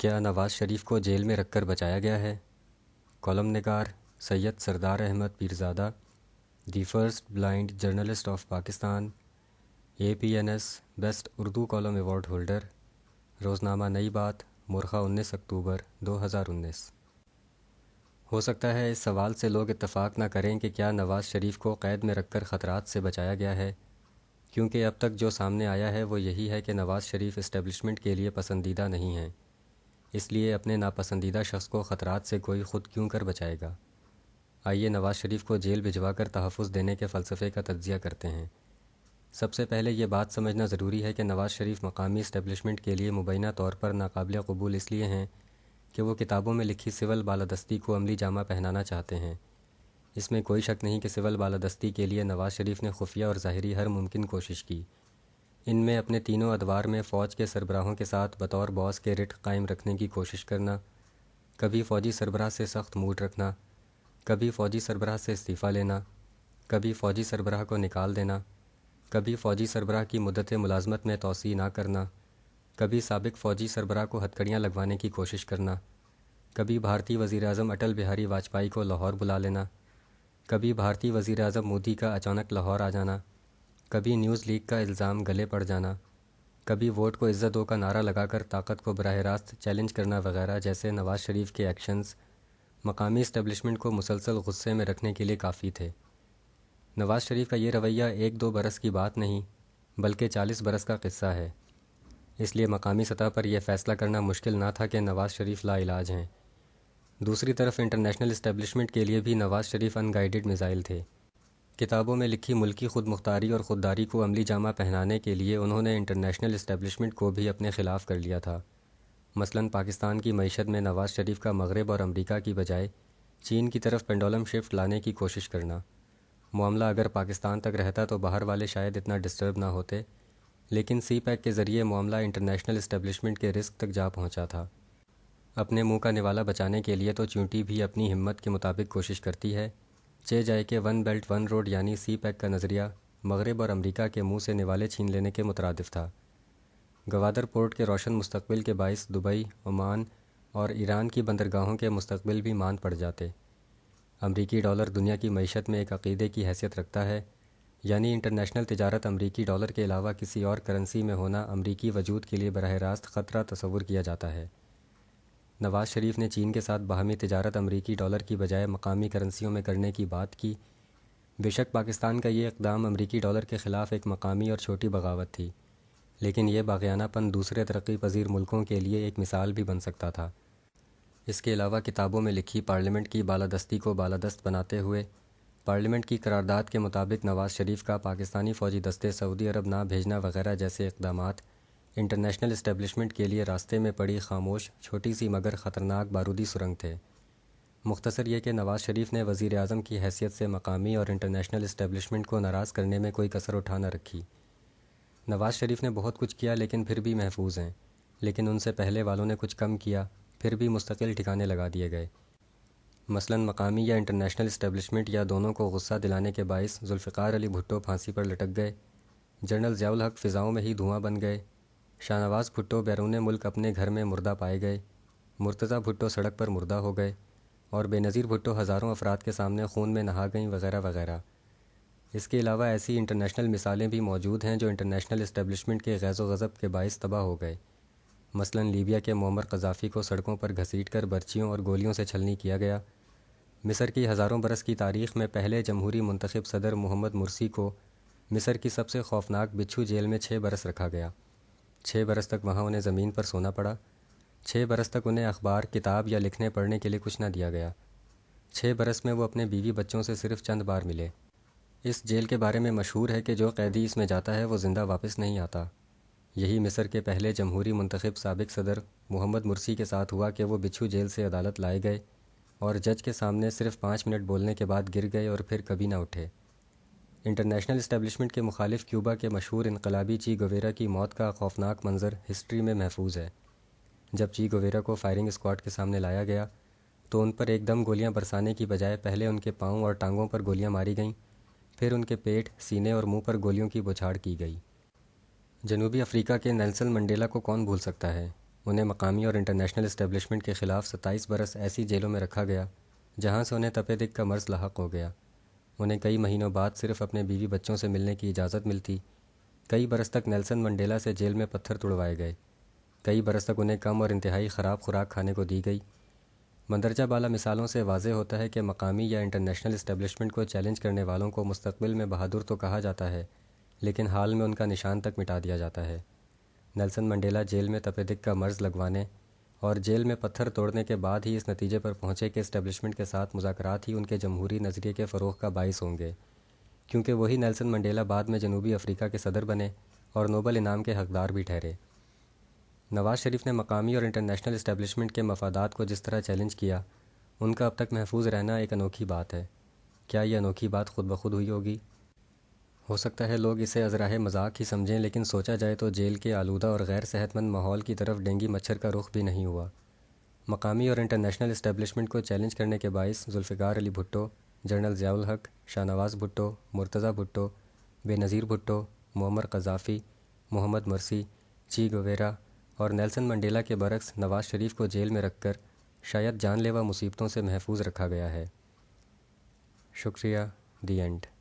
کیا نواز شریف کو جیل میں رکھ کر بچایا گیا ہے؟ کالم نگار Syed Sardar Ahmed Pirzada, the first blind journalist of Pakistan, APNS best Urdu column award holder, روزنامہ نئی بات، مورخہ 19 اکتوبر 2019۔ ہو سکتا ہے اس سوال سے لوگ اتفاق نہ کریں کہ کیا نواز شریف کو قید میں رکھ کر خطرات سے بچایا گیا ہے، کیونکہ اب تک جو سامنے آیا ہے وہ یہی ہے کہ نواز شریف اسٹیبلشمنٹ کے لیے پسندیدہ نہیں ہیں، اس لیے اپنے ناپسندیدہ شخص کو خطرات سے کوئی خود کیوں کر بچائے گا۔ آئیے نواز شریف کو جیل بھجوا کر تحفظ دینے کے فلسفے کا تجزیہ کرتے ہیں۔ سب سے پہلے یہ بات سمجھنا ضروری ہے کہ نواز شریف مقامی اسٹیبلشمنٹ کے لیے مبینہ طور پر ناقابل قبول اس لیے ہیں کہ وہ کتابوں میں لکھی سول بالادستی کو عملی جامہ پہنانا چاہتے ہیں۔ اس میں کوئی شک نہیں کہ سول بالادستی کے لیے نواز شریف نے خفیہ اور ظاہری ہر ممکن کوشش کی۔ ان میں اپنے تینوں ادوار میں فوج کے سربراہوں کے ساتھ بطور باس کے رٹ قائم رکھنے کی کوشش کرنا، کبھی فوجی سربراہ سے سخت موڈ رکھنا، کبھی فوجی سربراہ سے استعفیٰ لینا، کبھی فوجی سربراہ کو نکال دینا، کبھی فوجی سربراہ کی مدت ملازمت میں توسیع نہ کرنا، کبھی سابق فوجی سربراہ کو ہتھکڑیاں لگوانے کی کوشش کرنا، کبھی بھارتی وزیراعظم اٹل بہاری واجپئی کو لاہور بلا لینا، کبھی بھارتی وزیراعظم مودی کا اچانک لاہور آ جانا، کبھی نیوز لیک کا الزام گلے پڑ جانا، کبھی ووٹ کو عزت دو کا نعرہ لگا کر طاقت کو براہ راست چیلنج کرنا وغیرہ جیسے نواز شریف کے ایکشنز مقامی اسٹیبلشمنٹ کو مسلسل غصے میں رکھنے کے لیے کافی تھے۔ نواز شریف کا یہ رویہ 1-2 برس کی بات نہیں بلکہ 40 برس کا قصہ ہے، اس لیے مقامی سطح پر یہ فیصلہ کرنا مشکل نہ تھا کہ نواز شریف لا علاج ہیں۔ دوسری طرف انٹرنیشنل اسٹیبلشمنٹ کے لیے بھی نواز شریف ان گائیڈڈ میزائل تھے۔ کتابوں میں لکھی ملکی خود مختاری اور خودداری کو عملی جامہ پہنانے کے لیے انہوں نے انٹرنیشنل اسٹیبلشمنٹ کو بھی اپنے خلاف کر لیا تھا۔ مثلاً پاکستان کی معیشت میں نواز شریف کا مغرب اور امریکہ کی بجائے چین کی طرف پینڈولم شفٹ لانے کی کوشش کرنا۔ معاملہ اگر پاکستان تک رہتا تو باہر والے شاید اتنا ڈسٹرب نہ ہوتے، لیکن سی پیک کے ذریعے معاملہ انٹرنیشنل اسٹیبلشمنٹ کے رزق تک جا پہنچا تھا۔ اپنے منہ کا نوالا بچانے کے لیے تو چونٹی بھی اپنی ہمت کے مطابق کوشش کرتی ہے، چہ جائے کہ 1 بیلٹ 1 روڈ یعنی سی پیک کا نظریہ مغرب اور امریکہ کے منہ سے نوالے چھین لینے کے مترادف تھا۔ گوادر پورٹ کے روشن مستقبل کے باعث دبئی، عمان اور ایران کی بندرگاہوں کے مستقبل بھی ماند پڑ جاتے۔ امریکی ڈالر دنیا کی معیشت میں ایک عقیدے کی حیثیت رکھتا ہے، یعنی انٹرنیشنل تجارت امریکی ڈالر کے علاوہ کسی اور کرنسی میں ہونا امریکی وجود کے لیے براہ راست خطرہ تصور کیا جاتا ہے۔ نواز شریف نے چین کے ساتھ باہمی تجارت امریکی ڈالر کی بجائے مقامی کرنسیوں میں کرنے کی بات کی۔ بے شک پاکستان کا یہ اقدام امریکی ڈالر کے خلاف ایک مقامی اور چھوٹی بغاوت تھی، لیکن یہ باغیانہ پن دوسرے ترقی پذیر ملکوں کے لیے ایک مثال بھی بن سکتا تھا۔ اس کے علاوہ کتابوں میں لکھی پارلیمنٹ کی بالادستی کو بالادست بناتے ہوئے پارلیمنٹ کی قرارداد کے مطابق نواز شریف کا پاکستانی فوجی دستے سعودی عرب نہ بھیجنا وغیرہ جیسے اقدامات انٹرنیشنل اسٹیبلشمنٹ کے لیے راستے میں پڑی خاموش چھوٹی سی مگر خطرناک بارودی سرنگ تھے۔ مختصر یہ کہ نواز شریف نے وزیر اعظم کی حیثیت سے مقامی اور انٹرنیشنل اسٹیبلشمنٹ کو ناراض کرنے میں کوئی کسر اٹھا نہ رکھی۔ نواز شریف نے بہت کچھ کیا لیکن پھر بھی محفوظ ہیں، لیکن ان سے پہلے والوں نے کچھ کم کیا پھر بھی مستقل ٹھکانے لگا دیے گئے۔ مثلاً مقامی یا انٹرنیشنل اسٹیبلشمنٹ یا دونوں کو غصہ دلانے کے باعث ذوالفقار علی بھٹو پھانسی پر لٹک گئے، جنرل ضیاء الحق فضاؤں میں ہی دھواں بن گئے، شاہ نواز بھٹو بیرون ملک اپنے گھر میں مردہ پائے گئے، مرتضیٰ بھٹو سڑک پر مردہ ہو گئے اور بے نظیر بھٹو ہزاروں افراد کے سامنے خون میں نہا گئیں وغیرہ وغیرہ۔ اس کے علاوہ ایسی انٹرنیشنل مثالیں بھی موجود ہیں جو انٹرنیشنل اسٹیبلشمنٹ کے غیظ و غضب کے باعث تباہ ہو گئے۔ مثلاً لیبیا کے معمر قذافی کو سڑکوں پر گھسیٹ کر برچیوں اور گولیوں سے چھلنی کیا گیا۔ مصر کی ہزاروں برس کی تاریخ میں پہلے جمہوری منتخب صدر محمد مرسی کو مصر کی سب سے خوفناک بچھو جیل میں 6 برس رکھا گیا۔ 6 برس تک وہاں انہیں زمین پر سونا پڑا۔ 6 برس تک انہیں اخبار، کتاب یا لکھنے پڑھنے کے لیے کچھ نہ دیا گیا۔ 6 برس میں وہ اپنے بیوی بچوں سے صرف چند بار ملے۔ اس جیل کے بارے میں مشہور ہے کہ جو قیدی اس میں جاتا ہے وہ زندہ واپس نہیں آتا۔ یہی مصر کے پہلے جمہوری منتخب سابق صدر محمد مرسی کے ساتھ ہوا کہ وہ بچھو جیل سے عدالت لائے گئے اور جج کے سامنے صرف 5 منٹ بولنے کے بعد گر گئے اور پھر کبھی نہ اٹھے۔ انٹرنیشنل اسٹیبلشمنٹ کے مخالف کیوبا کے مشہور انقلابی چی گویرا کی موت کا خوفناک منظر ہسٹری میں محفوظ ہے۔ جب چی گویرا کو فائرنگ اسکواڈ کے سامنے لایا گیا تو ان پر ایک دم گولیاں برسانے کی بجائے پہلے ان کے پاؤں اور ٹانگوں پر گولیاں ماری گئیں، پھر ان کے پیٹ، سینے اور منہ پر گولیوں کی بوچھاڑ کی گئی۔ جنوبی افریقہ کے نیلسن منڈیلا کو کون بھول سکتا ہے؟ انہیں مقامی اور انٹرنیشنل اسٹیبلشمنٹ کے خلاف 27 برس ایسی جیلوں میں رکھا گیا جہاں سے انہیں تپ دق کا مرض لاحق ہو گیا۔ انہیں کئی مہینوں بعد صرف اپنے بیوی بچوں سے ملنے کی اجازت ملتی۔ کئی برس تک نیلسن منڈیلا سے جیل میں پتھر تڑوائے گئے۔ کئی برس تک انہیں کم اور انتہائی خراب خوراک کھانے کو دی گئی۔ مندرجہ بالا مثالوں سے واضح ہوتا ہے کہ مقامی یا انٹرنیشنل اسٹیبلشمنٹ کو چیلنج کرنے والوں کو مستقبل میں بہادر تو کہا جاتا ہے، لیکن حال میں ان کا نشان تک مٹا دیا جاتا ہے۔ نیلسن منڈیلا جیل میں تپ دق کا مرض لگوانے اور جیل میں پتھر توڑنے کے بعد ہی اس نتیجے پر پہنچے کہ اسٹیبلشمنٹ کے ساتھ مذاکرات ہی ان کے جمہوری نظریے کے فروغ کا باعث ہوں گے، کیونکہ وہی نیلسن منڈیلا بعد میں جنوبی افریقہ کے صدر بنے اور نوبل انعام کے حقدار بھی ٹھہرے۔ نواز شریف نے مقامی اور انٹرنیشنل اسٹیبلشمنٹ کے مفادات کو جس طرح چیلنج کیا، ان کا اب تک محفوظ رہنا ایک انوکھی بات ہے۔ کیا یہ انوکھی بات خود بخود ہوئی ہوگی؟ ہو سکتا ہے لوگ اسے ازراہ مذاق ہی سمجھیں، لیکن سوچا جائے تو جیل کے آلودہ اور غیر صحت مند ماحول کی طرف ڈینگی مچھر کا رخ بھی نہیں ہوا۔ مقامی اور انٹرنیشنل اسٹیبلشمنٹ کو چیلنج کرنے کے باعث ذوالفقار علی بھٹو، جنرل ضیاء الحق، شاہ نواز بھٹو، مرتضیٰ بھٹو، بے نظیر بھٹو، معمر قذافی، محمد مرسی، چی گویرا اور نیلسن منڈیلا کے برعکس نواز شریف کو جیل میں رکھ کر شاید جان لیوا مصیبتوں سے محفوظ رکھا گیا ہے۔ شکریہ۔ The end.